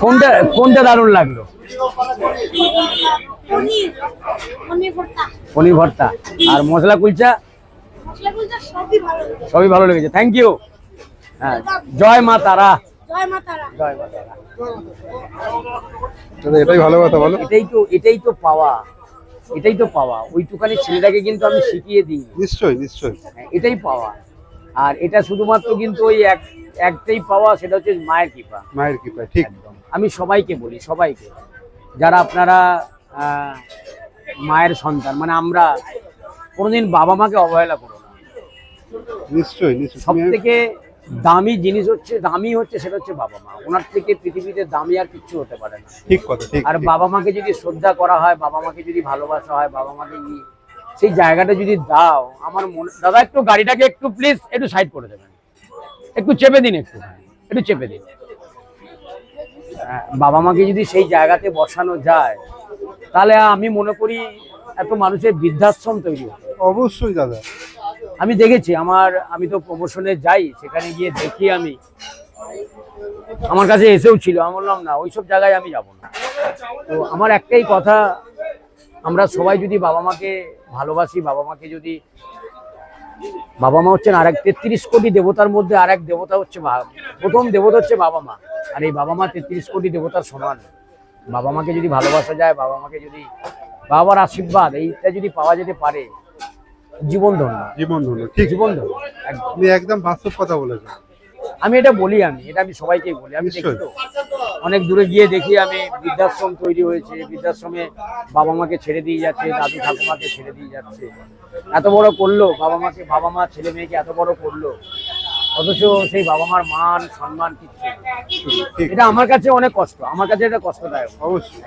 কোনটা কোনটা দারুণ লাগলো? পনির ভর্তা আর মশলা কুলচা সবই ভালো লেগেছে। Thank you. হ্যাঁ, জয় মা তারা। জয় মা তারা। জয় মা তারা। এটাই ভালো কথা বলো। এটাই তো পাওয়া, এটাই তো পাওয়া। ওইটুখানি ছেলেটাকে কিন্তু আমি শিখিয়ে দিই। নিশ্চয়ই নিশ্চয়ই, এটাই পাওয়া। আর এটা শুধুমাত্র কিন্তু ওই একটাই পাওয়া, সেটা হচ্ছে মায়ের কৃপা। মায়ের কৃপা, ঠিক। আমি সবাইকে বলি, সবাইকে, যারা আপনারা মায়ের সন্তান, মানে আমরা কোনোদিন বাবা মাকে অবহেলা করো না। নিশ্চয়ই নিশ্চয়ই। সব থেকে দামি জিনিস হচ্ছে, দামি হচ্ছে, সেটা হচ্ছে বাবা মা। ওনার থেকে পৃথিবীতে দামি আর কিচ্ছু হতে পারে না। ঠিক কথা, ঠিক। আর বাবা মাকে যদি শ্রদ্ধা করা হয়, বাবা মাকে যদি ভালোবাসা হয়, বাবা মাকে সেই জায়গাটা যদি দাও, আমার মনে, দাদা একটু গাড়িটাকে একটু প্লিজ একটু সাইড করে দেবেন, একটু চেপে দিন, একটু চেপে দিন। বাবা মাকে যদি সেই জায়গাতে বসানো যায়, তাহলে আমি মনে করি এত মানুষের বৃদ্ধাশ্রম তৈরি হবে। অবশ্যই দাদা, আমি দেখেছি, আমি তো প্রমোশনে যাই, সেখানে গিয়ে দেখি, আমি আমার কাছে এসেও ছিল, আমি বললাম না, ওইসব জায়গায় আমি যাব না। তো আমার একটাই কথা, আমরা সবাই যদি বাবা মাকে ভালোবাসি, বাবা মাকে যদি, বাবা মা হচ্ছেন আরেক 33 কোটি দেবতার মধ্যে আরেক দেবতা হচ্ছে, প্রথম দেবতা হচ্ছে বাবা মা। আর এই বাবা মা 33 কোটি দেবতার সমান। বাবা মাকে যদি ভালোবাসা যায়, বাবা মাকে যদি, বাবার আশীর্বাদ এইটা যদি পাওয়া যেতে পারে, জীবন ধন্য। জীবন ধন্য, ঠিক। জীবন ধন্য, তুমি একদম বাস্তব কথা বলেছো। আমি এটা বলি, আমি সবাইকেই বলি। আমি দেখি তো, অনেক দূরে গিয়ে দেখি আমি, বৃদ্ধাশ্রম তৈরি হয়েছে, বৃদ্ধাশ্রমে বাবা মাকে ছেড়ে দিয়ে যাচ্ছে, দাদু ঠাকুমাকে ছেড়ে দিয়ে যাচ্ছে। এত বড় করলো বাবা মাকে, বাবা মা ছেলে মেয়েকে এত বড় করলো, অথচ সেই বাবা মার মান সম্মান কিচ্ছু। এটা আমার কাছে অনেক কষ্ট, আমার কাছে এটা কষ্টদায়ক। অবশ্যই।